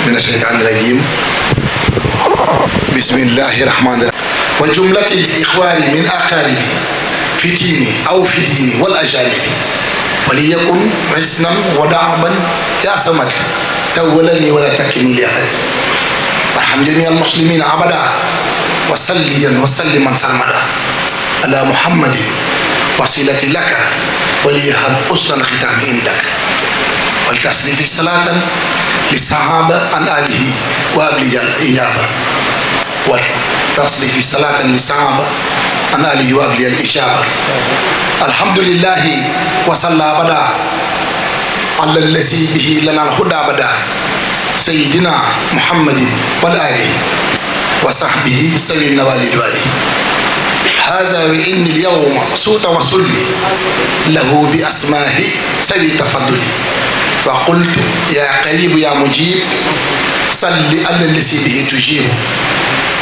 من الشيطان الرجيم بسم الله الرحمن الرحيم وجملة الإخوان من أقاربي في ديني أو في ديني والأجانب وليكن حسنا ودعما يا صمد تولني ولا تكلني لأحد وارحم جميع المسلمين أبدا وصليا وسلما سرمدا على محمد وسيلة لك وليهب حسن الختام عندك والتصريف صلاة للصحابة عن آله وأبلي الإجابة والتصريف صلاة للصحابة عن آله وأبلي الإجابة الحمد لله وصلى أبدا على الذي به لنا الهدى أبدا سيدنا محمد والآله وصحبه سوي النوال الوالي هذا وإني اليوم صوت وصلي له بأسمائه سوي تفضلي فقلت يا قريب يا مجيب صل على الذي به تجيب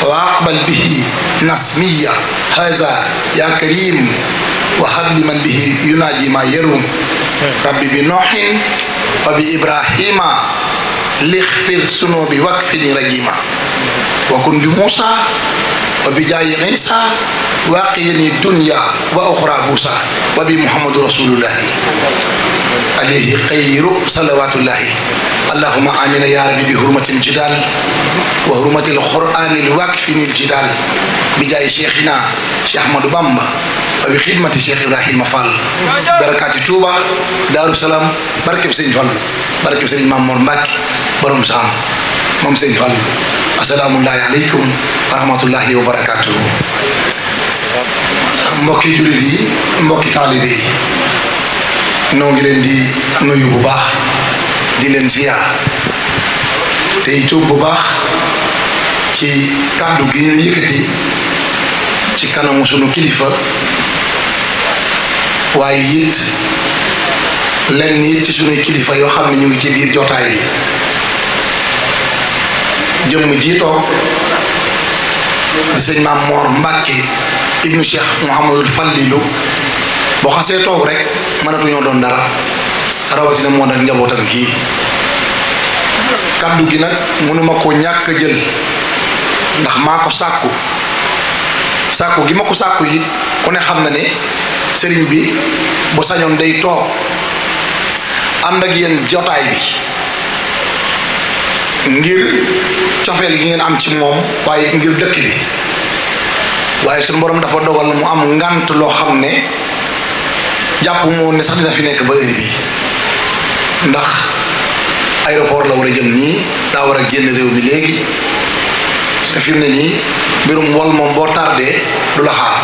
وأقبل به نسمية هذا يا كريم وهب لمن به يناجي ما يروم ربي بنوح وبإبراهيم ليغفر ذنوبي واكفني رجيما وكن بموسى وبجاي عيسى واقيني الدنيا وأخرى بوسى وبمحمد رسول الله عليه خير صلوات الله اللهم آمين يا ربي بحرمة الجدال وحرمة القرآن الواكفني الجدال بجاي شيخنا شيخ أحمد بامبا وبخدمة الشيخ إبراهيم فال بركات توبة دار السلام بركة سيد فال بركة سيد مامور مباك بروم سام مام سيد فال السلام عليكم ورحمة الله وبركاته mbokki jullit yi mbokki taalibe yi noo ngi leen di nuyu bu baax di leen ziar tey tuub bu baax ci kàddu gi ñu yëkkati ci kanamu sunu kilifa waaye it lenn it ci sunuy kilifa yoo xam ne ñu ngi ci biir jotaay bi jëmm ji toog di sëñ Maam Moor Mbàkke ibnu Cheikh Mouhamadul Fallilu boo xasee toog rek mënatuñoo doon dara rawatina moo dal njabootam kii kaddu gi nag mënuma ko ñàkk a jël ndax maa ko sàkku gi ma ko sàkku it ku ne xam na ne sëriñ bi bu sañoon day toog ànd ak yéen jotaay bi ngir cofeel gi ngeen am ci moom waaye ngir dëkk bi waaye suñu borom dafa dogal mu am ngant loo xam ne jàpp moom ne sax dina fi nekk ba heure bi ndax aéroport la war a jëm nii daa war a génn réew mi léegi te fi mu ne nii mbirum wol moom boo tardé du la xaar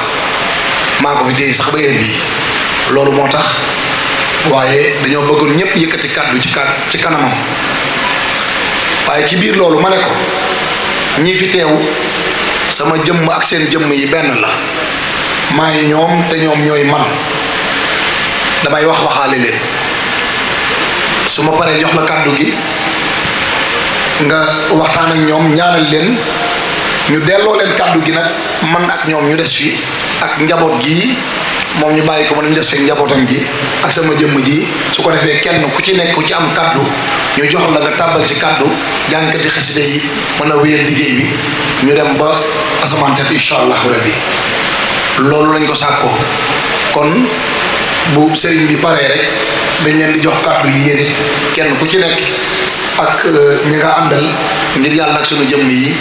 maa ko fi téye sax ba heure bi loolu moo tax waaye dañoo bëggoon ñëpp yëkkati kàddu ci kanamam waaye ci biir loolu ma ne ko ñii fi teew sama jëmm ak seen jëmm yi benn la maay ñoom te ñoom ñooy man damay waxaale leen su ma paree jox la kàddu gi nga waxtaan ak ñoom ñaanal leen ñu delloo leen kàddu gi nag man ak ñoom ñu des fi ak njaboot gi moom ñu bàyyi ko man ñu des fi njabootam gi ak sama jëmm ji su ko defee kenn ku ci nekk ku ci am kàddu ñu jox la nga tàbbal ci kàddu jànkati xasida yi mën a wéyal liggéey bi ñu dem ba asamaan set incha allahu rabbi loolu lañ ko sàkkoo kon bu sëriñ bi paree rek dañ leen di jox kàddu yi yéen it kenn ku ci nekk ak ñi nga àndal ngir yàlla ak sunu jëmm yi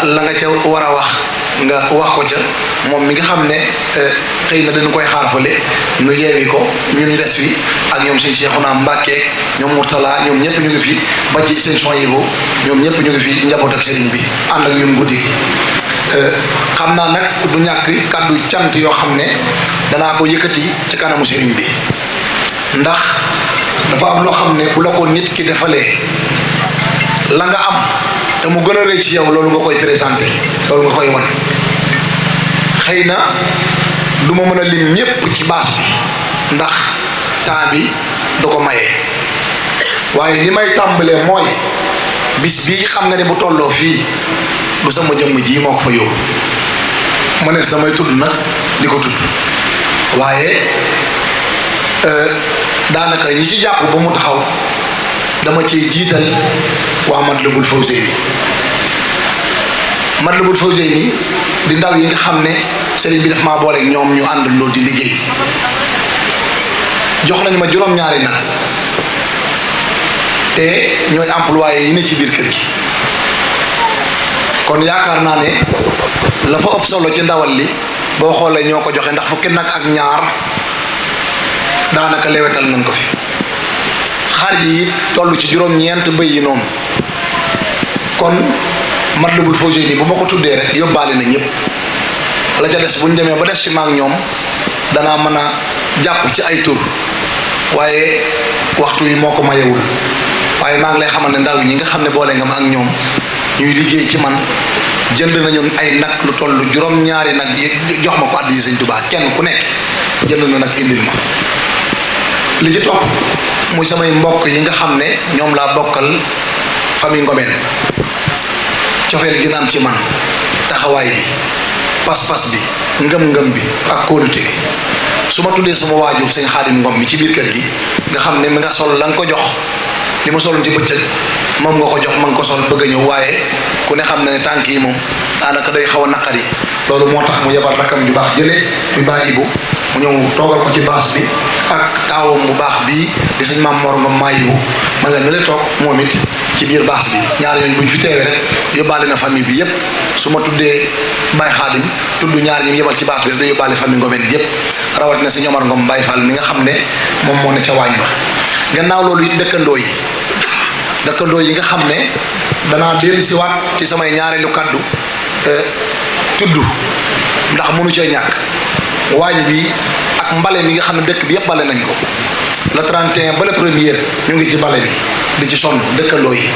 la nga ca war a wax nga wax ko ca moom mi nga xam ne xëy na dañu koy xaarfale nu yeewi ko ñu des fi ak ñoom sëñ Cheikhouna Mbacke ñoom Mourtala ñoom ñëpp ñu ngi fi ba ci sëñ Soyibu ñoom ñëpp ñu ngi fi njaboot ak sëriñ bi ànd ak ñun guddi xam naa nag du ñàkk kàddu cant yoo xam ne danaa ko yëkkati ci kanamu sëriñ bi ndax dafa am loo xam ne bu la ko nit ki defalee la nga am te mu gën a rëy ci yow loolu nga koy présenté loolu nga koy wan xëy na du ma mën a lim ñépp ci baas bi ndax temps bi du ko maye waaye li may tàmbalee mooy bis bii xam nga ne bu tolloo fii du sama jëmm ji moo ko fa yóbbu mënees damay tudd nag di ko tudd waaye daanaka ñi ci jàpp ba mu taxaw dama ciy jiital waa Matlabul Fawzeyni. Matlabul Fawzeyni di ndaw yi nga xam ne sëriñ bi daf maa booleeg ñoom ñu àndandoo di liggéey jox nañu ma juróom-ñaari nag te ñooy employé yi ne ci biir kër gi kon yaakaar naa ne la fa ëpp solo ci ndawal li boo xoolee ñoo ko joxe ndax fukki nag ak ñaar daanaka lewetal nañ ko fi xar yi it toll ci juróom-ñeent bëy yi noonu kon Matlabul Fawzeyni bu ma ko tuddee rek yóbbaale na ñëpp la ca des bu ñu demee ba des ci maak ñoom danaa mën a jàpp ci ay tur waaye waxtu yi moo ko mayewul waaye maa ngi lay xamal ne ndaw yi ñi nga xam ne boole nga ma ak ñoom ñuy liggéey ci man jënd nañu ay nag lu toll juróom-ñaari nag jox ma ko addi Sëñ Tuubaa kenn ku nekk jënd na nag indil ma li ci topp muy samay mbokk yi nga xam ne ñoom laa bokkal famille Ngomeen cofeel gi na am ci man taxawaay bi pas-pas bi ngëm-ngëm bi ak kóolute gi su ma tuddee sama waajur sëñ Xaadim Ngom mi ci biir kër gi nga xam ne mi nga sol la nga ko jox li ma soloon ci bëccëg moom nga ko jox ma nga ko sol bëgg a ñëw waaye ku ne xam na ne tànk yi moom daanaka day xaw a naqari loolu moo tax mu yebal rakam ju baax jële muy baa Ibu mu ñëw toogal ko ci baas bi ak taawam bu baax bii di sëñ Maam Mor Ngom maa Ibu ma nga ne le toog moom it ci biir baas bi ñaar yooyu bu ñu fi teewee rek yóbbaale na famille bi yépp su ma tuddee Baye Xaadim tudd ñaar ñi mu yebal ci baas bi rek day yóbbaale famille Ngomeen yépp rawatina sëñ Omar Ngom Baye Fall mi nga xam ne moom moo ne ca waañ ba gannaaw loolu it dëkkandoo yi nga xam ne danaa dellu si waat ci samay ñaareelu kaddu tudd ndax mënu cee ñàkk waañ bi ak mbale mi nga xam ne dëkk bi yépp bale nañ ko le 31 ba le premier ñu ngi ci bale bi di ci sonn dëkkandoo yi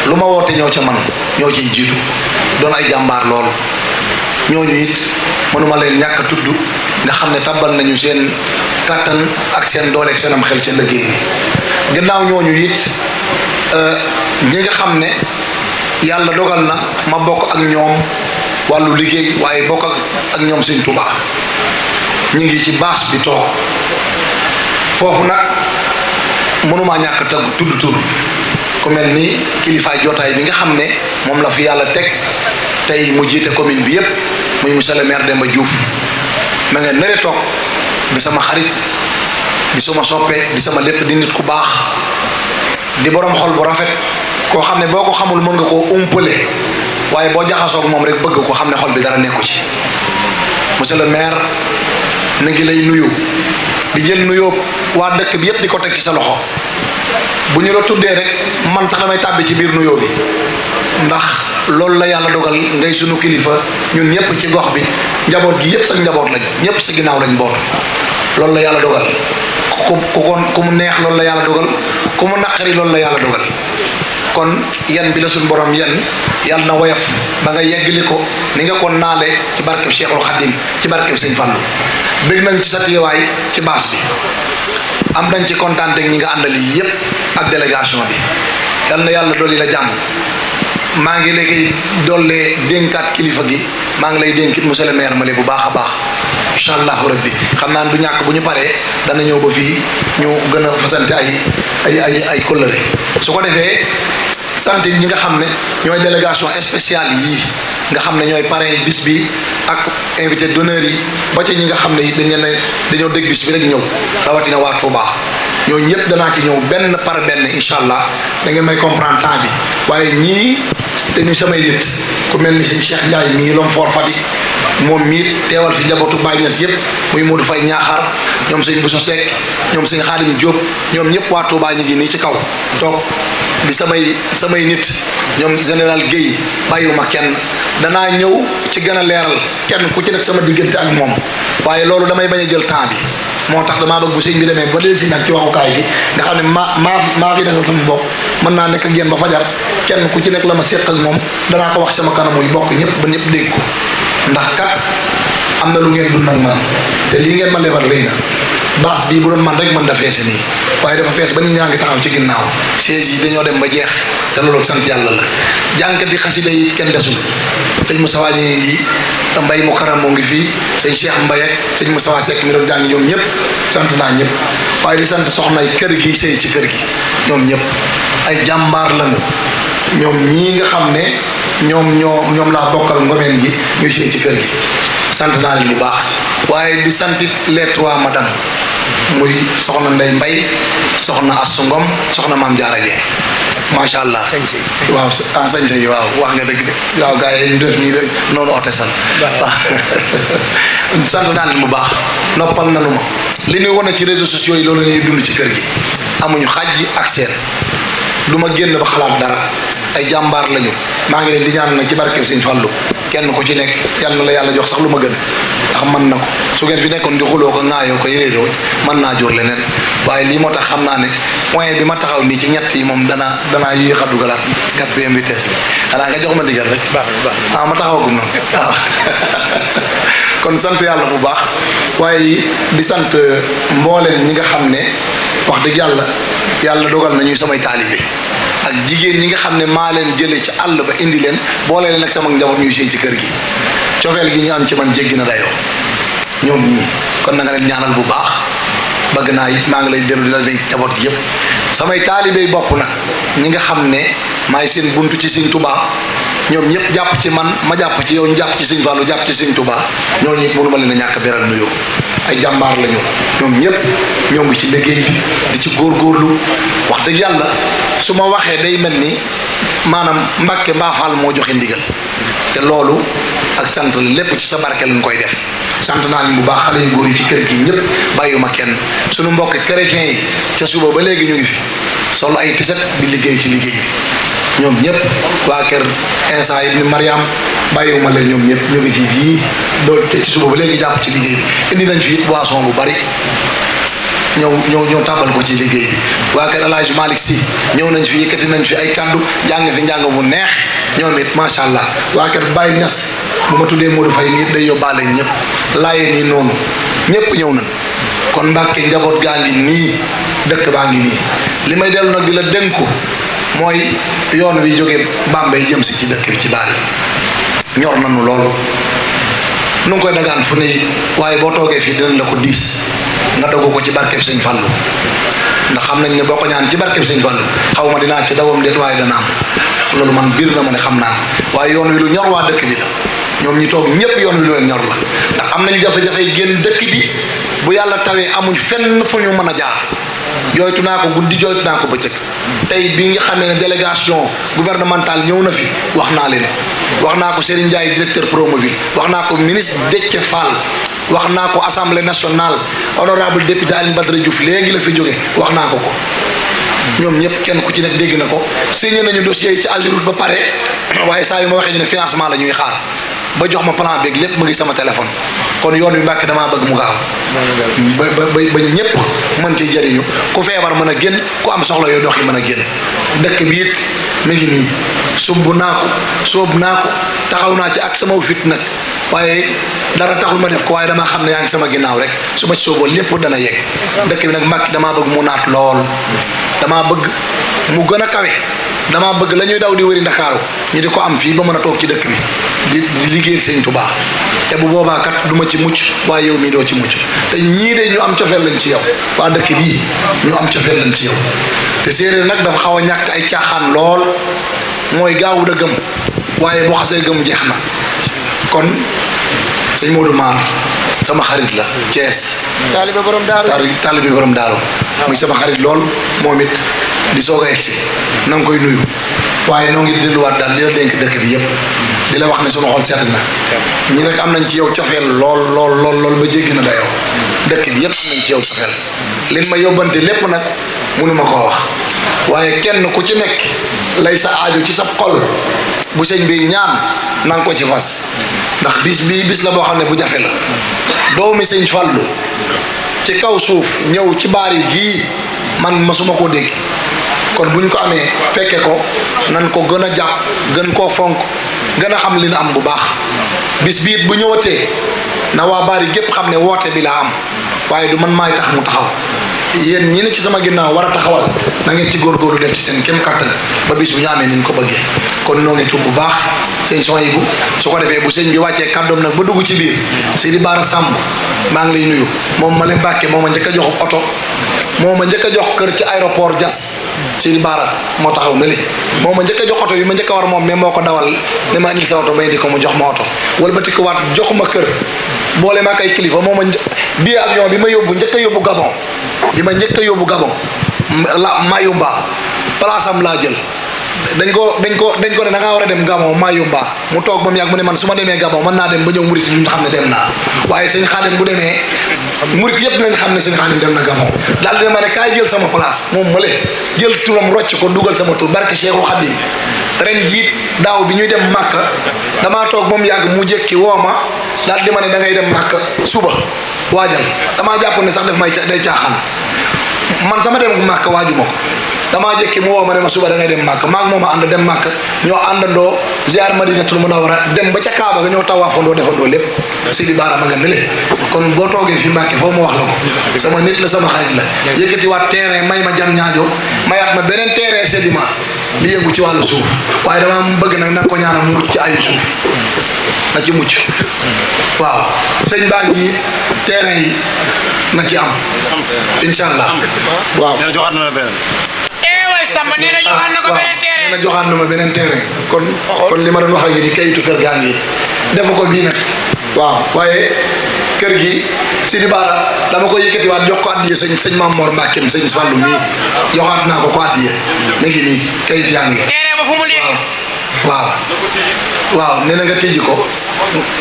lu ma woote ñoo ca man ñoo ciy jiitu doon ay jàmbaar loolu ñooñu it mënuma leen ñàkk a tudd nga xam ne tabbal nañu seen kàttan ak seen doole ak seen am xel ca liggéey bi gannaaw ñooñu it ñi nga xam ne yàlla dogal na ma bokk ak ñoom wàllu liggéey waaye bokk ak ñoom Sëñ Tuubaa ñu ngi ci baas bi toog foofu nag mënumaa ñàkk a tudd tur ku mel ni kilifaay jotaay bi nga xam ne moom la fi yàlla teg tey mu jiite commune bi yépp muy monsieur le maire Demba Diouf ma nga nere toog di sama xarit di suma soppe di sama lépp di nit ku baax di borom xol bu rafet koo xam ne boo ko xamul mën nga koo umpale waaye boo jaxasoog moom rek bëgg ko xam ne xol bi dara nekku ci monsieur le maire na ngi lay nuyu di jël nuyoo waa dëkk bi yépp di ko teg ci sa loxo bu ñu la tuddee rek man sax damay tàbbi ci biir nuyoo bi ndax loolu la yàlla dogal ngay sunu kilifa ñun ñëpp ci gox bi njaboot gi yépp sa njaboot lañ ñëpp sa ginnaaw lañ boot loolu la yàlla dogal ku mu neex loolu la yàlla dogal ku mu naqari loolu la yàlla dogal kon yan bi la suñu borom yan yàlla na woyof ba nga yeggali ko ni nga ko naale ci barkeb Cheikhul Khadim ci barkeb Sëñ Fallu bëgg nañ ci sa teewaay ci baas bi am nañ ci kontaan ak ñi nga àndal yi yépp ak délégation bi yal na yàlla dolli la jàmm maa ngi léegi dollee dénkaat kilifa gi maa ngi lay dénkit monsieur le maire male bu baax a baax incha allahu rabbi xam naa du ñàkk bu ñu paree dana ñëw ba fii ñu gën a fasante ay kóllëre su ko defee sant ñi nga xam ne ñooy délégation spéciale yii nga xam ne ñooy parrain bis bi ak invité d'honneur yi ba ci ñi nga xam ne dañoo dégg bis bi rek ñëw rawatina waa Touba ñooñu ñëpp danaa ci ñëw benn par benn incha allah da ngeen may comprendre temps bi waaye ñii dañuy samay nit ku mel ni sëñ Cheikh Ndiaye mii lom for Fatick moom mii teewal fi njabootu Baye Niass yëpp muy Modou Faye Ñaaxaar ñoom sëñ Bousso Seck ñoom sëñ Xaadim Diop ñoom ñëpp waa Touba ñu ngi nii ci kaw toog di samay nit ñoom général Guèye bàyyiwuma kenn danaa ñëw ci gën a leeral kenn ku ci nekk sama diggante ak moom waaye loolu damay bañ a jël temps bi moo tax damaa bëgg bu sëñ bi demee ba léegi si nag ci waxukaay gi nga xam ne maa fi desal sama bopp mën naa nekk ak yéen ba fajar kenn ku ci nekk la ma seq ak moom danaa ko wax sama kanam muy bokk ñëpp ba ñëpp dégg ko ndax kat am na lu ngeen dund ak man te lii ngeen ma lebal rëy na baas bii bu doon man rek mën da feese nii waaye dafa fees ba nit ñaa ngi taxaw ci ginnaaw siège yi dañoo dem ba jeex te loolu sant yàlla la jànkati xasida yi kenn desul sëñ Moussa yi mbay mu karam moo ngi fii sëñ Cheikh Mbaye ak sëñ Moussa Seck mi doon jàng ñoom ñëpp sant naa ñëpp waaye di sant soxna kër gi sëy ci kër gi ñoom ñëpp ay jàmbaar lañu ñoom ñii nga xam ne ñoom laa bokkal ngomeen gi ñuy seen ci kër gi sant naa leen bu baax waaye di santit les trois madame muy soxna Ndey Mbay soxna Assu Ngom soxna Maam Jaara Jee macha allah waaw sañ-sañ yi waaw wax nga dëgg de waaw gars yi ñu def nii de noonu ote san sant naa leen bu baax noppal nanu ma li ñuy wane ci réseaux sociaux yi loolu ñuy dund ci kër gi amuñu xaaj ji ak seen du ma génn ba xalaat dara ay jàmbaar lañu maa ngi leen di ñaan nag ci barkeb Sëñ Fallu kenn ku ci nekk yal na la yàlla jox sax lu ma gën ndax mën na ko su ngeen fi nekkoon di xuloo ko ŋaayoo ko yéréeroo mën naa jur leneen waaye lii moo tax xam naa ne point bi ma taxaw nii ci ñett yi moom danaa yéex a dugalaat 4e vitesse bi xanaa nga jox ma digal rek ma taxawagum noonu waaw kon sant yàlla bu baax waaye di sant mbooleen ñi nga xam ne wax dëgg yàlla dogal na ñuy samay taalibe ak jigéen ñi nga xam ne maa leen jëlee ci àll ba indi leen boole leen ak sama njaboot ñuy sëy ci kër gi cofeel gi ñu am ci man jéggi na dayoo ñoom ñii kon na nga leen ñaanal bu baax bëgg naa it maa ngi lay dellu di la denc njaboot gi yëpp samay taalibey bopp nag ñi nga xam ne maay seen buntu ci Sëñ Tuubaa ñoom ñëpp jàpp ci man ma jàpp ci yow ñu jàpp ci Sëñ Fallu jàpp ci Sëñ Tuubaa ñooñu it mënu ma leen a ñàkk beral nuyoo ay jàmbaar lañu ñoom ñëpp ñoo ngi ci liggéey bi di ci góorgóorlu wax dëgg yàlla su ma waxee day mel ni maanaam Mbàkke Mbaafaal moo joxe ndigal te loolu ak sant la lépp ci sa barke lañ koy def sant naa leen bu baax xale yu góor yi ci kër gi ñëpp bàyyuma kenn suñu mbokk chrétien yi ca suba ba léegi ñu ngi fi solo ay tiset di liggéey ci liggéey bi ñoom ñëpp waa kër Insa ibn Mariam bàyyiwuma leen ñoom ñëpp ñu ngi fii te ci suba ba léegi jàpp ci liggéey bi indi nañ fi it boisson bu bari ñëw tàbbal ko ci liggéey bi waa kër El Hadj Malick Sy ñëw nañ fi yëkkati nañ fi ay kàddu jàng fi njàng bu neex ñoom it macha allah waa kër Baye Niass bu ma tuddee Modou Faye nit day yóbbaale ñëpp laayee nii noonu ñëpp ñëw nañ kon Mbàkke njaboot gaa ngi nii dëkk baa ngi nii li may dellu nag di la dénku mooy yoon wi jógee Bambey jëm si ci dëkk bi ci baari ñor nañu lool nu ngi koy dagaan fu ne waaye boo toogee fii dinañ la ko diis nga dogu ko ci barkeb Sëñ Fallu ndax xam nañ ne boo ko ñaan ci barkeb Sëñ Fallu xaw ma dinaa ci dawam déet waaye dana am loolu man biir na ma ne xam naa waaye yoon wi lu ñor waa dëkk bi la ñoom ñi toog ñëpp yoon wi lu leen ñor la ndax am nañu jafe-jafe génn dëkk bi bu yàlla tawee amuñ fenn fu ñu mën a jaar jooytu naa ko guddi jooytu naa ko bëccëg tey bi nga xamee ne délégation gouvernementale ñëw na fi wax naa leen wax naa ko Serigne Ndiaye directeur Promoville wax naa ko ministre Déthié Fall wax naa ko assemblée nationale honorable député Alioune Badara Diouf léegi la fi jóge wax naa ko ñoom ñëpp kenn ku ci nekk dégg na ko signé nañu dossier yi ci AGEROUTE ba pare waaye saa yu ma waxee ñu ne financement la ñuy xaar ba jox ma plan beeg lépp mu ngi sama téléphone kon yoon wi Mbàkke damaa bëgg mu gaaw ba ñëpp mën ci jëriñu ku feebar mën a génn ku am soxla yooyu dox yi mën a génn dëkk bi it mi ngi nii sumb naa ko sóob naa ko taxaw naa ci ak sama fit nag waaye dara taxul ma def ko waaye damaa xam ne yaa ngi sama ginnaaw rek su ma sóoboo lépp dana yegg dëkk bi nag Mbàkke damaa bëgg mu naat lool damaa bëgg mu gën a kawe damaa bëgg la ñuy daw di wëri Ndakaaru ñu di ko am fii ba mën a toog ci dëkk bi di liggéeyal Sëñ Tuubaa te bu boobaa kat du ma ci mucc waaye yow mii doo ci mucc te ñii de ñu am cofeel lañ ci yow waa dëkk bii ñu am cofeel lañ ci yow te séeréer nag dafa xaw a ñàkk ay caaxaan lool mooy gaawul a gëm waaye boo xasee gëm jeex na kon sëñ Modou Maar sama xarit la Thiès taalibe borom daaru muy sama xarit lool moom it di soog a egsi na nga koy nuyu waaye noo ngi delluwaat daal di la dénk dëkk bi yëpp di la wax ne sunu xol sedd na ñi nag am nañ ci yow cofeel lool ba jéggi na dayoo dëkk bi yëpp am nañ ci yow cofeel lin ma yóbbante lépp nag mënuma koo wax waaye kenn ku ci nekk lay sa aaju ci sa xol bu sëñ bi ñaan na nga ko ci fas ndax bis bii bis la boo xam ne bu jafe la doomi Sëñ Fallu ci kaw suuf ñëw ci baari gii man masuma koo dégg kon bu ñu ko amee fekke ko nan ko gën a jàpp gën koo fonk gën a xam li na am bu baax bis biit bu ñëwatee na waa baari gépp xam ne woote bi laa am waaye du man maay tax mu taxaw yéen ñi ne ci sama ginnaaw war a taxawal na ngeen ci góorgóorlu def ci seen kem kàttan ba bis bu ñu amee ni ñu ko bëggee kon noo ngi tuub bu baax sëñ Sohaybu su ko defee bu sëñ bi wàccee kàddoom nag ba dugg ci biir Seydi Bara Samb maa ngi lay nuyu moom ma leen bàkkee moom a njëkk a joxub oto moo ma njëkk a jox kër ci aéroport Diass Sidi Bara moo taxaw na li moo ma njëkk a jox oto bi ma njëkk a war moom mais moo ko dawal ne ma indil sa oto ma indi ko mu jox ma oto wëlbati ko waat jox ma kër boole ma ak ay kilifa moo ma bii avion bi ma yóbbu njëkk a yóbbu Gabon bi ma njëkk a yóbbu Gabon la Mayumba place am laa jël dañ ko ne da ngaa war a dem Gabon Mayumba mu toog ba mu yàgg mu ne man su ma demee Gabon mën naa dem ba ñëw murit duñ xam ne dem naa waaye sëñ Xaadim bu demee murit yëpp dinañ xam ne sëñ Xaadim dem na Gabon daal dina ma ne kaay jël sama place moom ma le jël turam rocc ko dugal sama tur barke Cheikhul Xaadim ren jiit daaw bi ñuy dem Màkka damaa toog ba mu yàgg mu jékki woo ma daal di ma ne da ngay dem Màkka suba waajal damaa jàpp ne sax def may day caaxaan man sama dem Màkka waaju ma ko damaa jékki mu woo ma ne ma suba da ngay dem Màkka maa ngi moom a ànd dem Màkka ñoo àndandoo ziar Madinatul Munawwara dem ba ca Kaaba nga ñoo tawaafandoo defandoo lépp Sidi Bara ma nga ne le kon boo toogee fi Mbàkke foofu ma wax la ko sama nit la sama xarit la yëkkati waat terrain may ma jam ñaajo mayaat ma beneen terrain sédiment di yëngu ci wàllu suuf waaye dama bëgg nag na ko ñaanal mu mucc ci ayu suuf na ci mucc waaw sëñ baa ngi terrain yi na ci am incha allah waaw joxaat na la beneen. Samba nee na joxaat na ko beneen terrain nee na joxaat na ma beneen terrain kon li ma doon wax ak yéen kayitu kër gaa ngi defu ko bii nag waaw waaye kër gi Sidi Bara dama ko yëkkatiwaat jox ko addiye sëñ Mame Mor Mbacke sëñ Fallou mii joxaat naa ko addiye mi ngi nii kayit yaa ngi terrain ba fu mu nekk waaw nee na nga tijji ko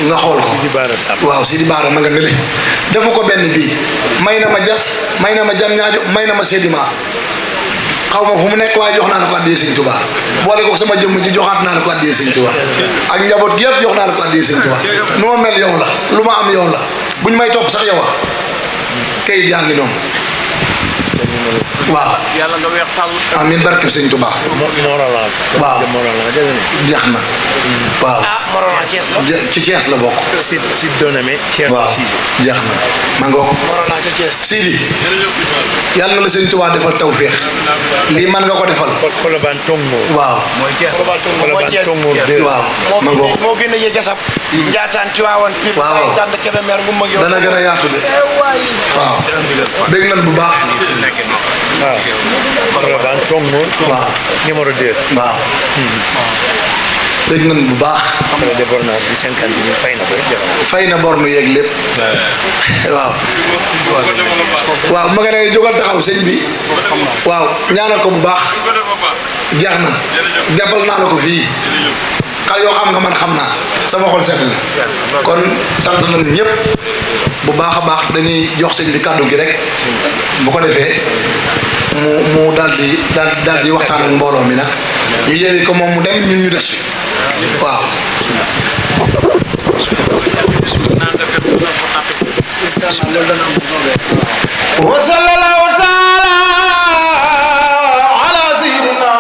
nga xool ko waaw Sidi Bara ma nga ne le defu ko benn bii may na ma jas may na ma jam ñaajo may na ma sédiment xaw ma fu mu nekk waaye jox naa la ko addiyee sëñ Tuubaa boole ko sama jëmm ji joxaat naa la ko addiyee sëñ Tuubaa ak njaboot gi yëpp jox naa la ko addiyee sëñ Tuubaa nu ma mel yow la lu ma am yow la buñ may topp sax yow a kayit yaa ngi noonu waaw yàlla nga weex tàll. amiin barke sëñ Tuubaa waaw jeex na waaw Morona Thiès la ci Thiès la bokk si doname waaw jeex na ma ngoog Morona ca Thiès Sidi yàlla na la sëñ Tuubaa defal tawféex lii man nga ko defal Colobane Tongoor waaw Colobane Tongoor waaw ma ngoog moo gën a yee jasab Njaasaan Tiwaawan Pire waaw dand Kébémer ngu mag yow dana gën a yaatu de waaw dégg nañ bu baax waaw Colobane Tongoor waaw numéro 2 waaw dégg nañ bu baax frais de bornage bi 50 000 fay na ko rek fay na bornu yeeg lépp waaw waaw ma nga ne jógal taxaw sëñ bi waaw ñaanal ko bu baax jeex na jàppal naa la ko fii yoo xam nga man xam naa sama xol sedd na kon sant nañ ñëpp bu baax a baax dañuy jox sëñ bi kàddu gi rek bu ko defee mu daal di waxtaan ak mbooloo mi nag ñu yeewi ko moom mu dem ñun ñu des fi waaw wa sallallahu taala ala sayyidina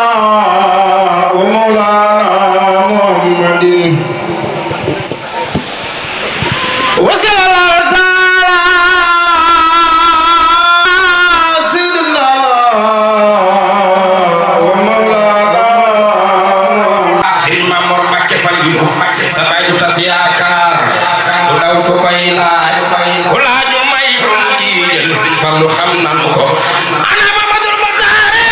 wa mawlana muhammadin wa sallallahu taala sayyidina wa mawlana Sëriñ Mame Mor Mbacke Fallilu sa baay du tas yaakaar du daw ko koy laaj ku laaj mu may ko mu di jël Sëriñ Fallu xam nanu ko ana Mamadou Mataare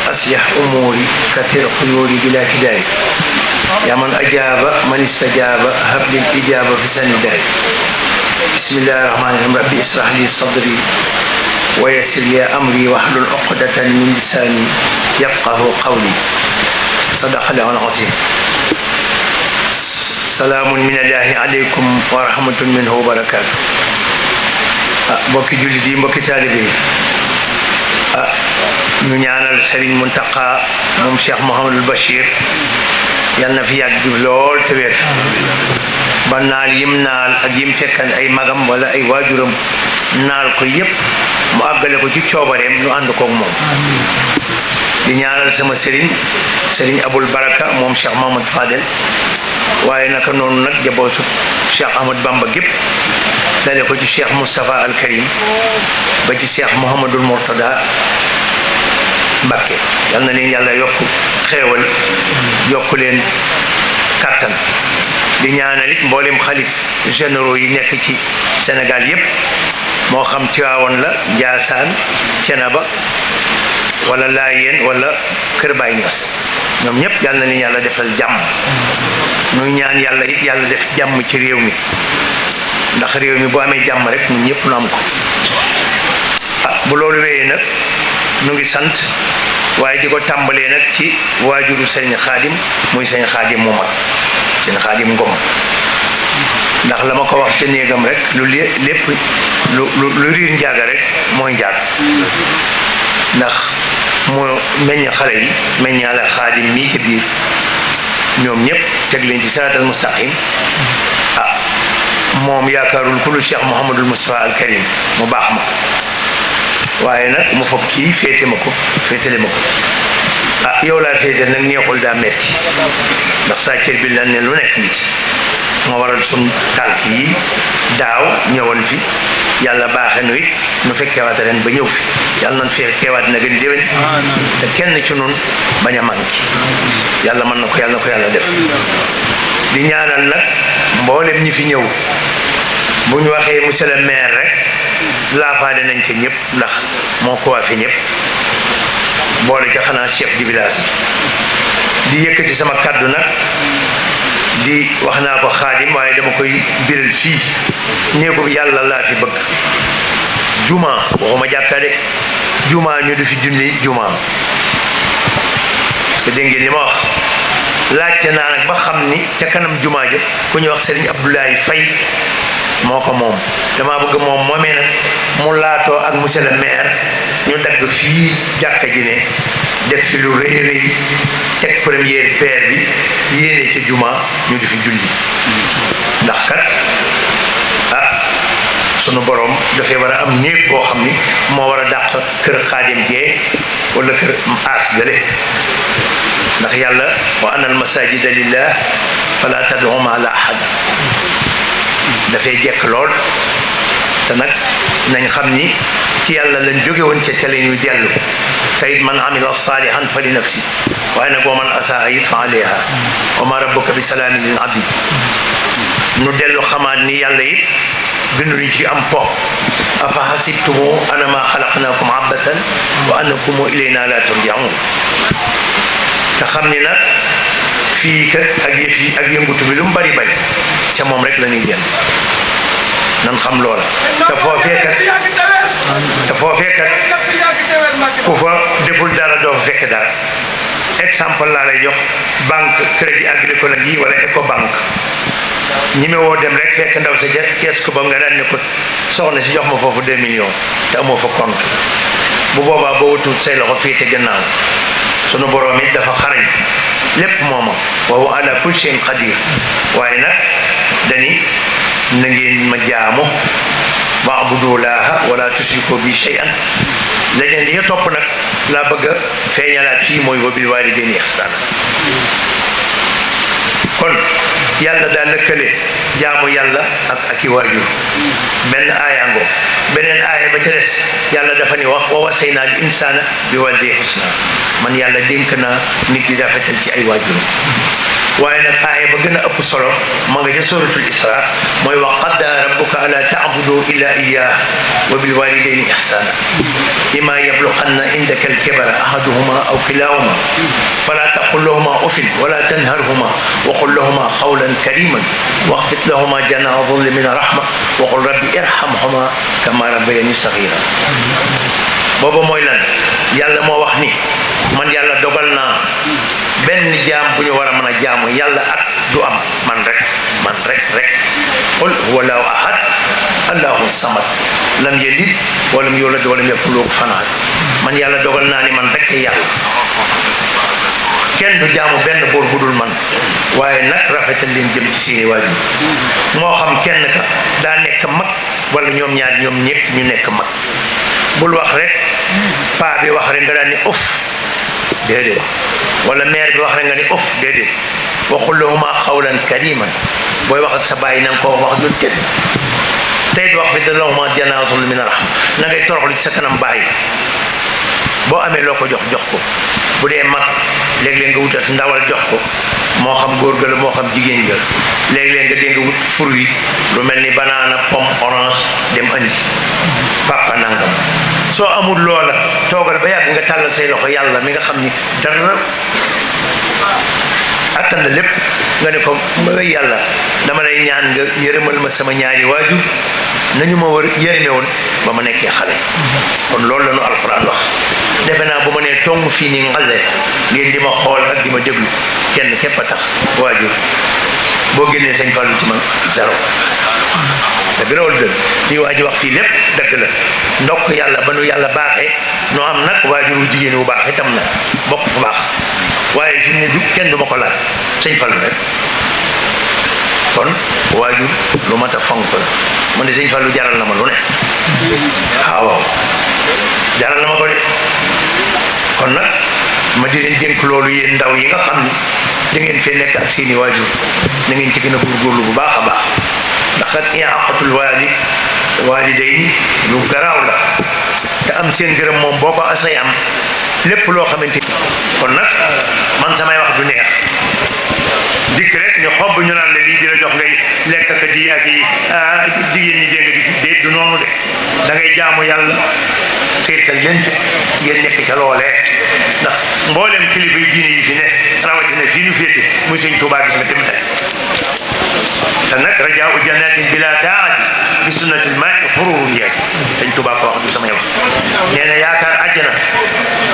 أصلح أموري كثير خيوري بلا كداية يا من أجاب من استجاب هب لي الإجابة في سنداي بسم الله الرحمن الرحيم ربي اشرح لي صدري ويسر لي أمري واحلل عقدة من لساني يفقه قولي صدق الله العظيم سلام من الله عليكم ورحمة منه وبركاته mbokki jullit yi mbokki taalibe yi ñu ñaanal Serigne Mountakha moom Cheikh Mouhamadul Bachir yal na fi yàgg lool te wér ba naal yim naal ak yim fekkan ay magam wala ay waajuram naal ko yépp mu àggale ko ci coobareem ñu ànd koog moom di ñaanal sama Serigne Aboul Baraka moom Cheikh Mahamad Fadel waaye naka noonu nag jabootu Cheikh Ahmad Bamba gépp dale ko ci Cheikh Moustapha Al Karim ba ci Cheikh Mouhamadul Mourtada Mbacké yal na leen yàlla yokk xeewal yokk leen kàttan di ñaanal it mboolem xalif généraux yi nekk ci Sénégal yépp moo xam Tiwaawan la Njaasaan Cenaba wala Laayeen wala Kër Baay Ñas ñoom ñëpp yàlla na leen yàlla defal jàmm ñuy ñaan yàlla it yàlla def jàmm ci réew mi ndax réew mi bu amee jàmm rek ñun ñëpp nu am ko bu loolu wéyee nag nu ngi sant waaye di ko tàmbalee nag ci waajuru sëriñ Xaadim muy sëriñ Xaadim mu mag sëriñ Xaadim Ngom ndax la ma ko wax ca néegam rek lépp lu riir njaaga rek mooy njaag ndax moo meññ xale yi meññaale Xaadim mii ca biir ñoom ñëpp teg leen ci siraatal mustaqim moom yaakaarul ku lu Cheikh Mouhamadul Moustapha al Karim mu baax ma waaye nag mu foog kii féetale ma ko yow laa féete nag neexul daa metti ndax saa cër bi lan ne lu nekk ngi ci moo waral sun tànk yi daaw ñëwoon fi yàlla baaxe nu it nu fekkeewaat ren ba ñëw fi yàlla nañ fekkeewaat na gën déwén te kenn ci nun bañ a manqué yàlla mën na ko yàlla def di ñaanal nag mboolem ñi fi ñëw bu ñu waxee monsieur le maire rek laafaade nañ ca ñëpp ndax moo ko waa fi ñëpp boole ca xanaa chef du village bi di yëkkati sama kàddu nag di wax naa ko Xaadim waaye dama koy biral fii néegu bi yàlla laa fi bëgg juma waxuma jàkka de juma ñu du fi julli juma parce que dégg ngeen li ma wax laajte naa nag ba xam ni ca kanam juma ja ku ñuy wax Serigne Abdoulaye Faye moo ko moom dama bëgg moom moomee nag mu laatoo ak monsieur le maire ñu dagg fii jàkka ji ne def fi lu rëy rëy teg première pierre bi yéene ca juma ñu di fi julli ndax kat sunu borom dafay war a am néeg boo xam ni moo war a dàq kër Xaadim gee wala kër aas gële ndax yàlla wa anna al masajida lillah fala tad'u ma'a la ahad dafay jekk lool te nag nañ xam ni ci yàlla lañ jóge woon ca tele ñu dellu te it man amila salihan fa li nafsi waaye nag wa man asaa it fa alayha wa ma rabbuka bi salaamin lil abid nu dellu xamaat ni yàlla it binduñu ci am po afa hasibtumu annama xalaqnakum abatan wa annakum ilayna la turjaun te xam ni nag fii kat ak yëf yi ak yëngutu bi lu mu bari bari ca moom rek la ñuy jël nan xam loola te foofee kat ku fa deful dara doo fa fekk dara exemple laa lay jox banque crédit agricole gi wala Ecobank ñi me woo dem rek fekk ndaw sa kees ko ba nga daan ne ko soxna si jox ma foofu 2 millions te amoo fa compte bu boobaa boo wutuut say loxo fii te gannaaw sunu borom it dafa xarañ lépp mooma wa huwa ala kulli shay'in qadir waaye nag dani na ngeen ma jaamu wa'budullaha wala tushriku bi shay'an leneen li nga topp nag laa bëgg a feeñalaat fii mooy wa bil waalidayni ihsaana kon yàlla daa lëkkale jaamu yàlla ak i waajur benn aayango beneen aaya ba ca des yàlla dafa ni wax wa wasaynaa al insaana bi waalidayhi husna man yàlla dénk naa nit di rafetal ci ay waajur waaye nag aaya ba gën a ëpp solo ma nga ca suratul isra mooy wa qaddaa rabbuka alla ta'budu illa iyyah wa bil walidayni ihsana imma yablughanna indaka al-kibara ahaduhuma aw kilahuma fala taqul lahuma uffin wala tanharhuma wa qul lahuma qawlan kariman واخفض لهما جناح الذل من الرحمة وقل ربي ارحمهما كما ربياني صغيرا booba mooy lan yàlla moo wax ni man yàlla dogal naa benn jaam bu ñu war a mën a jaamu yàlla ak du am man rek qul huwa allahu ahad allahu samad lam yalid walam yulad walam yakul lahu kufuwan ahad man yàlla dogal naa ni man rek yàlla kenn du jaamu benn buur bu dul man waaye nag rafetal leen jëm ci seeni waajur moo xam kenn ka daa nekk mag wala ñoom ñaar ñoom ñëpp ñu nekk mag bul wax rek paa bi wax rek nga daan ni uf déedéet wala mère bi wax rek nga ni uf déedéet waxul lahuma qawlan kariman booy wax ak sa bàyyi na nga ko wax lu tëdd tey wax fi da lahuma janaahu min rahma na ngay toroxlu ci sa kanam bàyyi boo amee loo ko jox ko bu dee mag léeg-léeg nga wutal ndawal jox ko moo xam góor ga la moo xam jigéen ga léeg-léeg nga dégg wut fruit lu mel ni banana pomme orange dem andi papa nangam soo amul loola toogal ba yàgg nga tàllal say loxo yàlla mi nga xam ni dara attan na lépp nga ne ko may yàlla dama lay ñaan nga yërëmal ma sama ñaari waajur nañu ma war yërëme woon ba ma nekkee xale kon loolu la nu alxuraan wax defe naa bu ma nee tong fii ni ngale ngeen di ma xool ak di ma déglu kenn képp a tax waajur boo génnee sëñ Fallu ci man zéro dëgg la wala dëgg li waa ji wax fii lépp dëgg la ndokk yàlla ba nu yàlla baaxee noo am nag waajuru jigéen wu baax itam na bokk fu baax waaye junne du kenn du ma ko laaj sëñ Fallu rek kon waajur lu mat a fonk la man de sëñ Fallu jaral na ma lu ne waaw jaral na ma ko de kon nag ma di leen dénk loolu yéen ndaw yi nga xam ni da ngeen fee nekk ak seeni waajur na ngeen ci gën a góorgóorlu bu baax a baax ndax kat iaqatul waalidayni lu garaaw la te am seen gërëm moom boo ko asay am lépp loo xamante kon nag man samay wax du neex dikk rek ñu xob ñu naan la lii di la jox ngay lekk ak di ak yi jigéen ñi dégg di déet du noonu de da ngay jaamu yàlla xiirtal leen ci ngeen nekk ca loolee ndax mboolem kilifa yi diine yi fi ne rawatina fii ñu féete muy sëñ Tuubaa gis nga dem tey te nag rajaau jannatin bila taati bi sunnatil maai xururun yaati sëñ Tuubaa ko wax du samay wax nee na yaakaar àjjana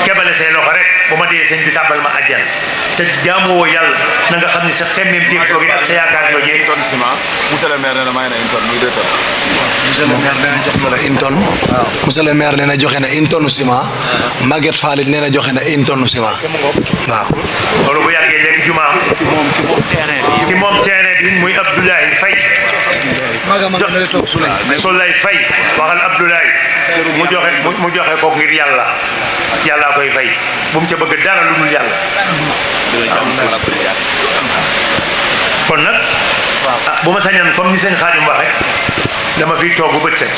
kebale say loxo rek bu ma dee sëñ bi tàbbal ma àjjana te jaamuwoo yàlla na nga xam ni sa xemmem téeg googu ak sa yaakaar joojee une tonne ciment monsieur le maire nee na may na une tonne muy 2 tonnes. monsieur le maire nee na jox na la une tonne. waaw monsieur le maire nee na joxe na une tonne ciment. Maguette Fall it nee na joxe na une tonne ciment. waaw. loolu bu yàggee léegi jumaa ki moom terrain bi muy Abdoulaye Faye. Soulay Faye waxal Abdoulaye mu joxe ko ngir yàlla yàllaa koy fay bu mu ca bëgg dara lu dul yàlla. kon nag bu ma sañoon comme ni sëñ Xaadim waxe dama fiy toog bu bët set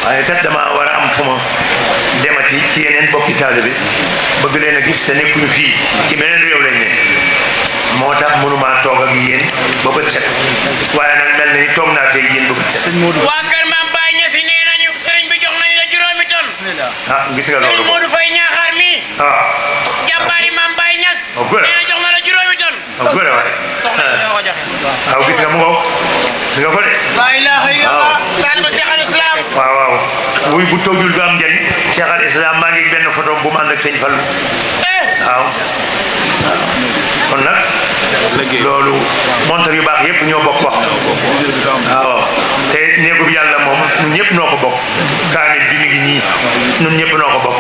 waaye kat dama war a am fu ma demati ci yeneen bokki taalibe bi bëgg leen a gis te nekkuñu fii ci beneen réew lañ ne moo tax mënumaa toog ak yéen ba bët set waaye nag mel na ni toog naa fee yéen ba bët set. waa kër Maam Baye Niass nee nañu sëriñ bi jox nañ la 5 tonnes. Gis nga loolu sëriñ Modou Faye ñaaxaar mi. jàmbaari Maam Baye Niass. nee na jox na la 5 tonnes. góor waay soxna yi ñoo ko joxe. waaw gis nga mu ngoog gis nga ko de. la ilaha illallah. taaliba Cheikh al Islam. waaw wuy bu toogul du am njëriñ Cheikh al Islam maa ngi benn photo bu mu ànd ak sëñ Fallu waaw kon nag loolu montar yu baax yëpp ñoo bokk wax waaw te néegub yàlla moom ñun ñëpp noo ko bokk kaamil bi mi ngi nii ñun ñëpp noo ko bokk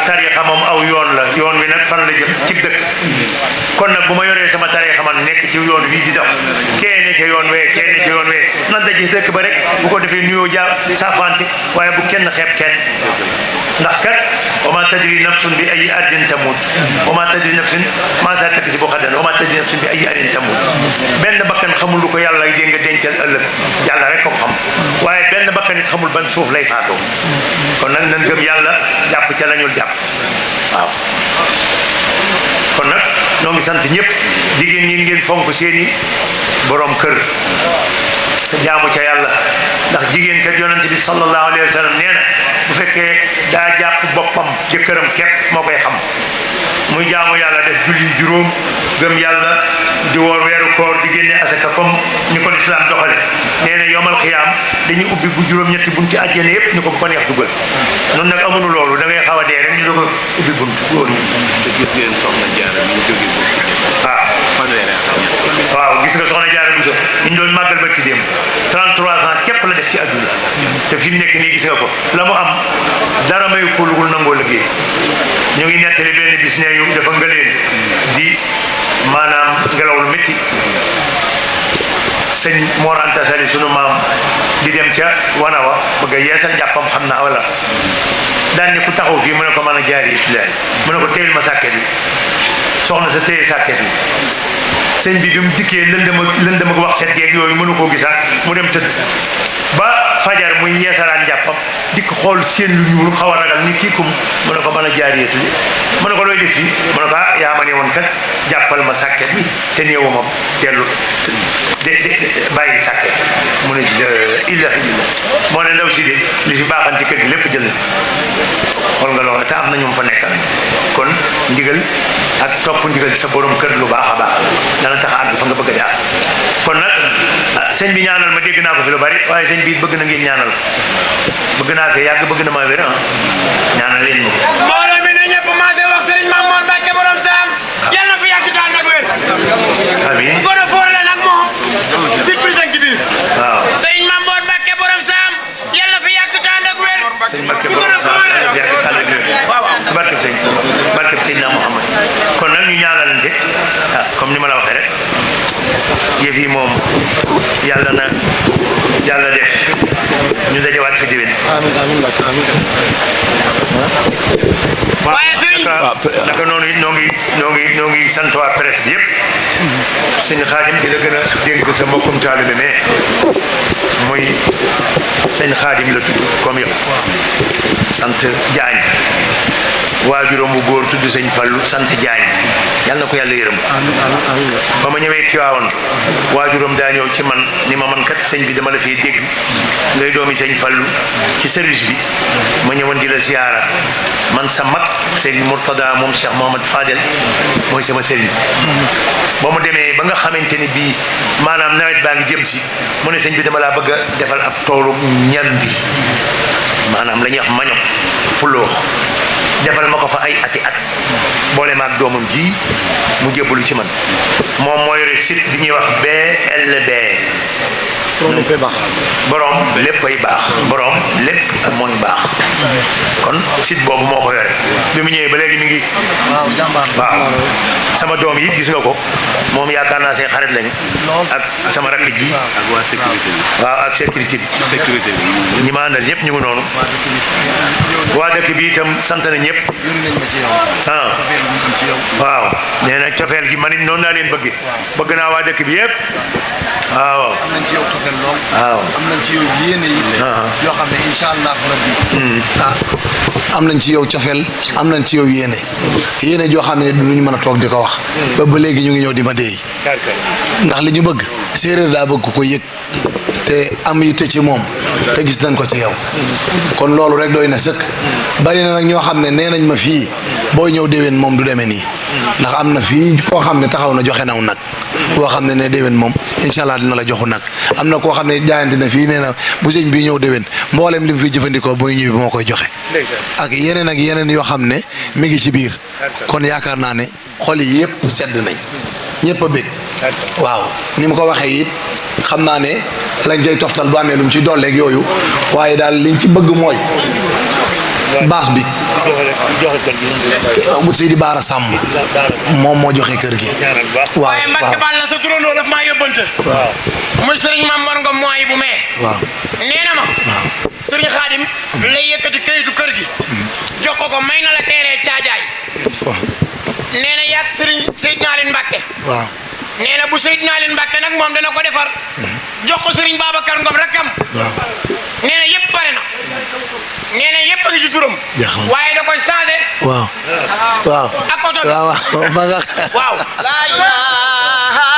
tariixa moom aw yoon la yoon wi nag fan la jëm ci dëkk kon nag bu ma yoree sama tariixa man nekk ci yoon wii di daw kenn ca yoon wee kenn ca yoon wee nan daje dëkk ba rek bu ko defee nuyoo jaar saafante waaye bu kenn xeeb kenn ndax kat wa ma tadri nafsun bi ay ardin tamut wa ma tadri nafsun ma sa taksibu xadan wa ma tadri nafsun bi ay ardin tamut benn bakkan xamul lu ko yàlla dégg nga dencal ëllëg yàlla rek ko xam waaye benn bakkan it xamul ban suuf lay faatoo kon nag nan gëm yàlla jàpp ca la ñu jàpp waaw kon nag ñoo ngi sant ñëpp jigéen ñi ngeen fonk seeni borom kër te jaamu ca yàlla ndax jigéen kat yonent bi sallallahu alayhi wa sallam nee na bu fekkee daa jàpp boppam jëkkëram képp moo koy xam muy jaamu yàlla def julli juróom gëm yàlla di woor weeru koor di génne asaka comme ni ko lislaam doxale nee na yomal xiyaam dañuy ubbi bu juróom-ñetti bunti àjjana yëpp ñu ko bu ko neex dugal noonu nag amuñu loolu da ngay xaw a dee rek ñu doog a ubbi bunt góor ñi. gis ngeen soxna Jaara ñu jóge waaw gis nga soxna Jaara Buso ñu doon màggal ba ci démb 33 ans képp la def ci àdduna te fi mu nekk nii gis nga ko la mu am dara may ko lugul nangoo liggéey ñu ngi nettali benn bis ne yu dafa ngëleen di maanaam ngelaw lu métti sëñ Mor Anta Sali sunu maam di dem ca wanawa bëgg a yeesal jàppam xam naa wala daan ne ku taxaw fii mu ne ko mën a jaari islaam mu ne ko teyel ma sàkke bi soxna sa téye sàkket bi sëñ bi mu dikkee lëndëm ak wax set geeg yooyu mënu koo gisaat mu dem tëdd ba fajar muy yeesalaat njàppam dikk xool seen lu ñuul xaw a ragal ni kii kum mu ne ko mën a jaariyatu mu ne ko looy def fii mu ne ko yaa ma ne woon kat jàppal ma sàkket bi te néewu ma dellu de bàyyi sàkket mu ne illa moo ne ndaw si de li fi baaxan ci kër gi lépp jël na xool nga loolu te am na ñu fa nekkal kon ndigal ak topp ndigal sa borom kër lu baax a baax dana tax a àgg fa nga bëgg a jaar kon nag sëñ bi ñaanal ma dégg naa ko fi lu bari waaye sëñ bi bëgg na ngeen ñaanal bëgg naa fee yàgg bëgg na maa wér ñaanal leen ma mbooloo mi ne ñëpp maase wax Serigne Mamour Mbacke borom saam yal na fi yàgg daal nag wér amiin kon a foor la nag moom surprise ak ci biir waaw Serigne Mamour Mbacke borom saam yal na fi yàgg daal nag wér sëñ Mbacke borom saam yàgg daal nag wér barke sëñ na Muhammad kon nag ñu ñaanalante comme ni ma la waxee rek yëf yi moom yàlla na yàlla def ñu dajewaat fi déwén. amiin amiin Mbacke amiin. waaye Serigne naka noonu it ñoo ngi sant waa presse bi yëpp sëñ Xaadim di la gën a dénk sa mbokkum taalibe mais muy sëñ Xaadim la tudd comme yow sant Jaañ waajuram bu góor tudd sëñ Fallu sant Jaañ yal na ko yàlla yërëm ba ma ñëwee Tiwaawan waajuram daa ñëw ci man ni ma man kat sëñ bi dama la fii dégg ngay doomi sëñ Fallu ci service bi ma ñëwoon di la ziyaara man sa mag sëñ Murtada moom Cheikh Mohamad Fadel mooy sama sëriñ ba mu demee ba nga xamante ni bii maanaam nawet baa ngi jëm si mu ne sëñ bi dama laa bëgg a defal ab toolu ñam bi maanaam la ñuy wax maño puloox defal ma ko fa ay ati at boole maag doomam ji mu jébbalu ci man moom moo yore site bi ñuy wax BLB borom léppay baax borom lépp mooy baax kon site boobu moo ko yore bi mu ñëwee ba léegi mi ngi waaw sama doom yi gis nga ko moom yaakaar naa say xarit lañu ak sama rakk ji ak waa sécurité bi. waaw ak sécurité bi sécurité bi. ñi ma àndal ñëpp ñu ngi noonu waa dëkk bi itam sant na ñëpp ah waaw nee na cofeel gi man it noonu naa leen bëgg naa waa dëkk bi yëpp waaw am nañ ci yow cofeel lool waaw am nañ ci yow yéene yi yoo xam ne incha allah rabbi am nañ ci yow cofeel am nañ ci yow yéene joo xam ne du ñu mën a toog di ko wax ba léegi ñu ngi ñëw di ma déey ndax li ñu bëgg séeréer daa bëgg ko yëg te am yitte ci moom te gis nañ ko ci yow kon loolu rek doy na sëkk bari na nag ñoo xam ne nee nañ ma fii booy ñëw déwén moom du demee nii ndax am na fii koo xam ne taxaw na joxe naw nag koo xam ne déwén moom incha allah dina la joxu nag am na koo xam ne jaayante na fii nee na bu sëñ bii ñëw déwén mboolem li mu fi jëfandikoo booy ñëw bi moo koy joxe ak yeneen yoo xam ne mi ngi ci biir kon yaakaar naa ne xol yi yëpp sedd nañ ñëpp a bég waaw ni mu ko waxee it xam naa ne lañ jay toftal bu amee lu mu ci dolleeg yooyu waaye daal liñ ci bëgg mooy baas bi bu Seydi Baara Samb moom moo joxe kër gi waaw waaye Mbacke Bal la sa turandoo daf maa yóbbante muy Serigne Mame Mor Ngom mooy bu mee waaw nee na ma Serigne Khadim lay yëkkati kayitu kër gi jox ko may na la teeree caajaay nee na yàgg Serigne Seydina Aline Mbacke waaw nee na bu Seydina Aline Mbacke nag moom dana ko defar jox ko Serigne Babacar Ngom rakkam nee na yëpp pare na nee na yëpp a ngi ci turam waaye da koy changé waaw waaw ak oto bi waaw ma nga waaw la ilaha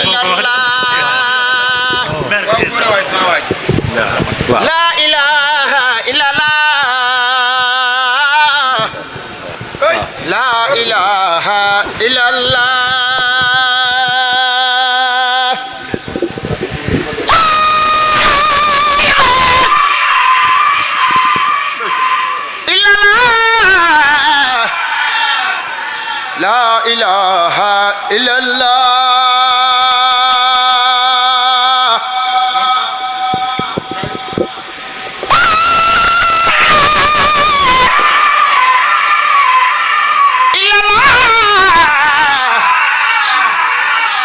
illallah la ilaha illallah la ilaha illallah La ilaha illallah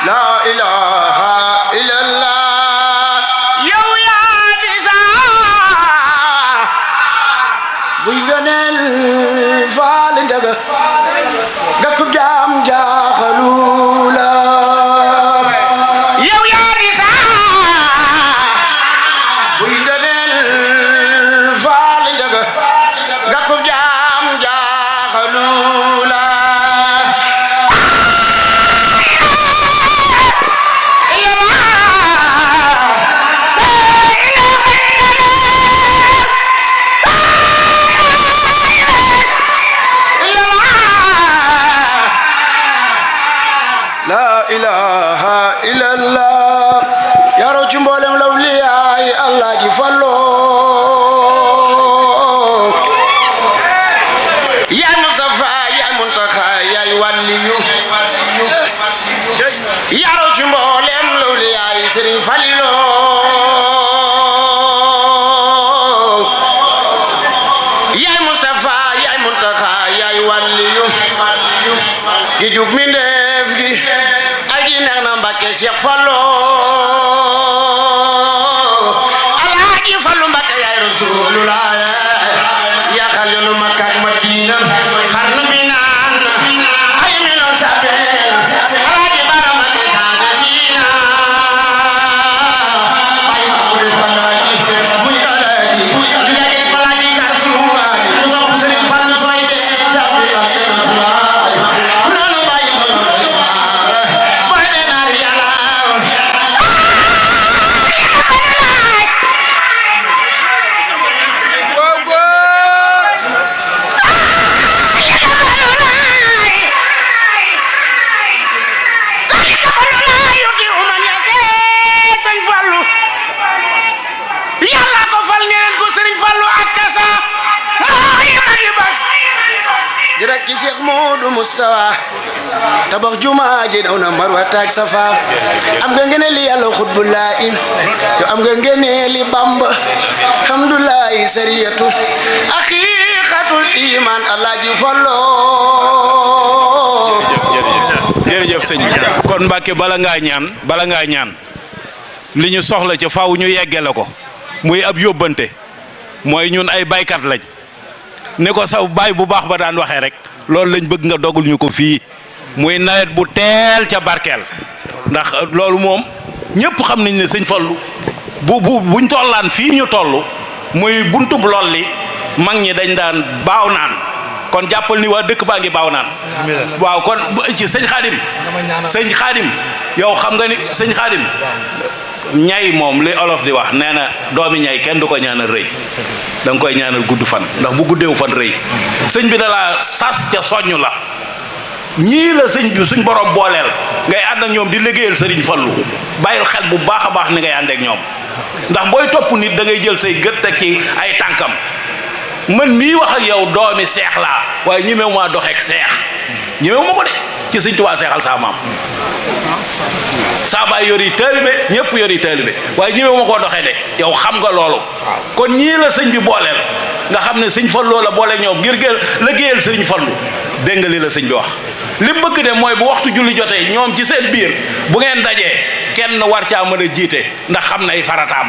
La ilaha illallah yow yaa di saa buy gëneel faal ndëgg gàkku jaam jaam ilaha illallah yaro ci mboolem lawliyaay Allah ji fallo ya Mustafa ya Muntaxa yaay waliyu yaro ci mboolem lawliyaay Serigne Falilo yaay Mustafa yaay Muntaxa yaay waliyu gi jug mi ndeef gi aji neex na Mbàkke Cheikh Fallo Alaaji Fallu Mbàkke yaay Rasulullah yaa xal yoonu Makka ak Madina xarnu bi naan ay melo sabel Alaaji Bara Mbàkke saana diina bay ma ko falaji muy alaaji léegi balaaji karsuwa sopp Sëriñ Fallu sooy de ki Cheikh Modou Moustapha tabax jumaa ji daw na Marwa taak Safa am nga ngene li Yàlla xutbulaay yo am nga ngene li Bamba alhamdulilah sariyatu haqiqatul iman Alaaji Fallo jërëjëf sëñ bi kon Mbàkke bala ngaa ñaan li ñu soxla ci faaw ñu yeggale ko muy ab yóbbante mooy ñun ay baykat lañ ne ko saw baay bu baax ba daan waxee rek loolu lañ bëgg nga dogul ñu ko fii muy nawet bu teel ca barkeel ndax loolu moom ñëpp xam nañ ne sëñ Fallu buñ tollaan fii ñu toll muy buntub lool li mag ñi dañ daan baaw naan kon jàppal ni waa dëkk baa ngi baaw naan waaw kon ci sëñ Xaadim yow xam nga ni sëñ Xaadim ñay moom li olof di wax nee na doomi ñay kenn du ko ñaanal rëy da nga koy ñaanal gudd fan ndax bu guddeewu fan rëy sëñ bi da la sas ca soññ la ñii la sëñ bi suñ borom booleel ngay ànd ak ñoom di liggéeyal sëriñ Fallu bàyyil xel bu baax a baax ni ngay ànd ak ñoom ndax booy topp nit da ngay jël say gët teg ci ay tànkam man mii wax ak yow doomi seex laa waaye ñemewu maa doxeek seex ñemewu ma ko de ci sëñ Tuubaa seexal saa maam saa baay yori taalibe ñëpp yori taalibe waaye ñemewu ma koo doxee de yow xam nga loolu kon ñii la sëñ bi booleel nga xam ne sëñ Fallu la boole ñoom ngir liggéeyal sëriñ Fallu dégg nga li la sëñ bi wax li bëgg de mooy bu waxtu julli jotee ñoom ci seen biir bu ngeen dajee kenn war caa mën a jiite ndax xam na ay farataam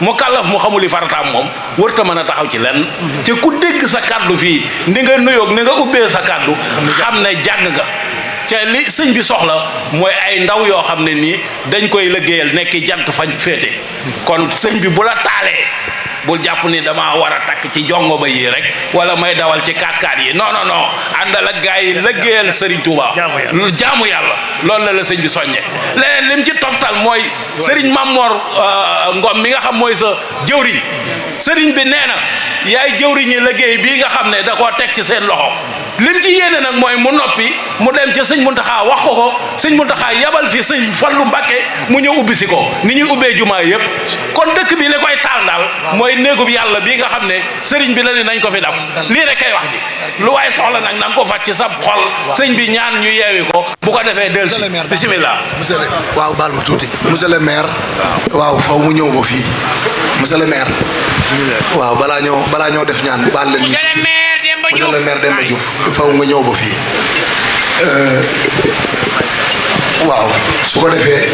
mu kàllaf mu xamuli farataam moom warta mën a taxaw ci lenn te ku dégg sa kàddu fii ni nga nuyoog ni nga ubbee sa kàddu xam ne jàng nga te li sëñ bi soxla mooy ay ndaw yoo xam ne nii dañ koy liggéeyal nekki jant fañ féete kon sëñ bi bu la taalee bul jàpp ni damaa war a takk ci jongo ba yii rek wala may dawal ci 4x4 yi non àndal ak gars yi liggéeyal Serigne Touba jaamu yàlla loolu la sëñ bi soññe leneen lim ci toftal mooy Serigne Mamor Ngom mi nga xam mooy sa jëwriñ Serigne bi nee na yaay jëwriñi liggéey bii nga xam ne da koo teg ci seen loxo lim ci yéene nag mooy mu noppi mu dem ca sëñ Muntaxa wax ko sëñ Muntaxa yabal fi sëñ Fallu Mbàkke mu ñëw ubbi si ko ni ñuy ubbee jumaa yëpp kon dëkk bi li koy taal daal mooy néegub yàlla bii nga xam ne sëriñ bi la ni nañ ko fi def lii rek kay wax ji lu waay soxla nag na nga ko fàcc ci sa xol sëñ bi ñaan ñu yeewi ko bu ko defee del si bismillah waaw baal ma tuuti monsieur le maire waaw faw mu ñëw ba fii monsieur le maire waaw balaa ñoo def ñaan baal leen monsieur le maire Demba Diouf faw nga ñëw ba fii waaw su ko defee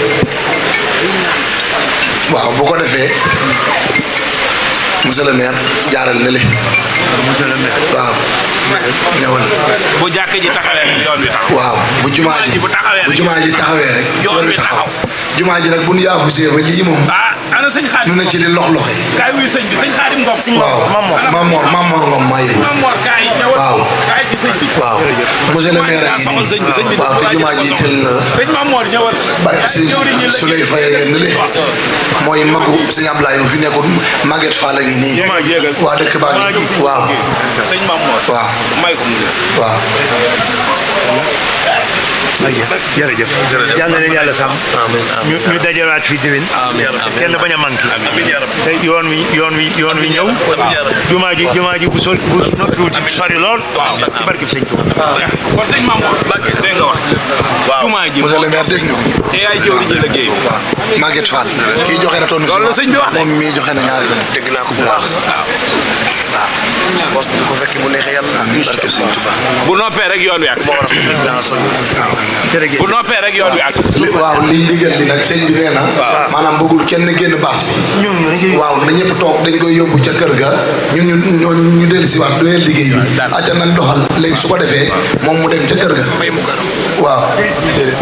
waaw bu ko defee monsieur le maire jaaral na le waaw ñëwal bu jàkk ji taxawee yoon wi taxaw waaw bu jumaa ji taxawee rek yoon wi taxaw jumaa ji nag bu nu yaafusee ba lii moom ana sëñ Xaadim nu na ci di lox-loxe kaay wuy sëñ bi sëñ Xaadim Ngom waaw Mamor Ngom maa yëg waaw waaw monsieur le maire ak nii waaw te jumaa ji tël na la sëñ Mamor ñëwal ba si su lay fayee ngeen ne le mooy magu sëñ Ablaye mu fi nekkul Maguette Fall a ngi nii waa dëkk baa ngi waaw sëñ Mamor waaw may ko waaw jërëjëf yal na leen yàlla sàmm ñu dajalaat fi déwén kenn bañ a manqué te yoon wi ñëw jumaa ji bu tuuti sori lool ci barke sëñ Tuubaa kon sëñ Mamour dégg nga wax jumaa ji monsieur le maire dégg nga ko te yaay jëwri ji liggéey waaw Maguette Fall kii joxe na tonn loolu la sëñ bi wax moom mii joxe na ñaari yoon dégg naa ko bu baax waaw bos bu ko fekkee bu neexee yàlla barke sëñ Tuubaa bu noppee rek yoon wi ak bu noppee rek yoon wi ak waaw liy ndigal li nag sëñ bi nee na maanaam bëggul kenn génn baas bi waaw na ñëpp toog dañ koy yóbbu ca kër ga ñu dellu si waat doyal liggéey bi acca nañ doxal léegi su ko defee moom mu dem ca kër ga waaw déedéet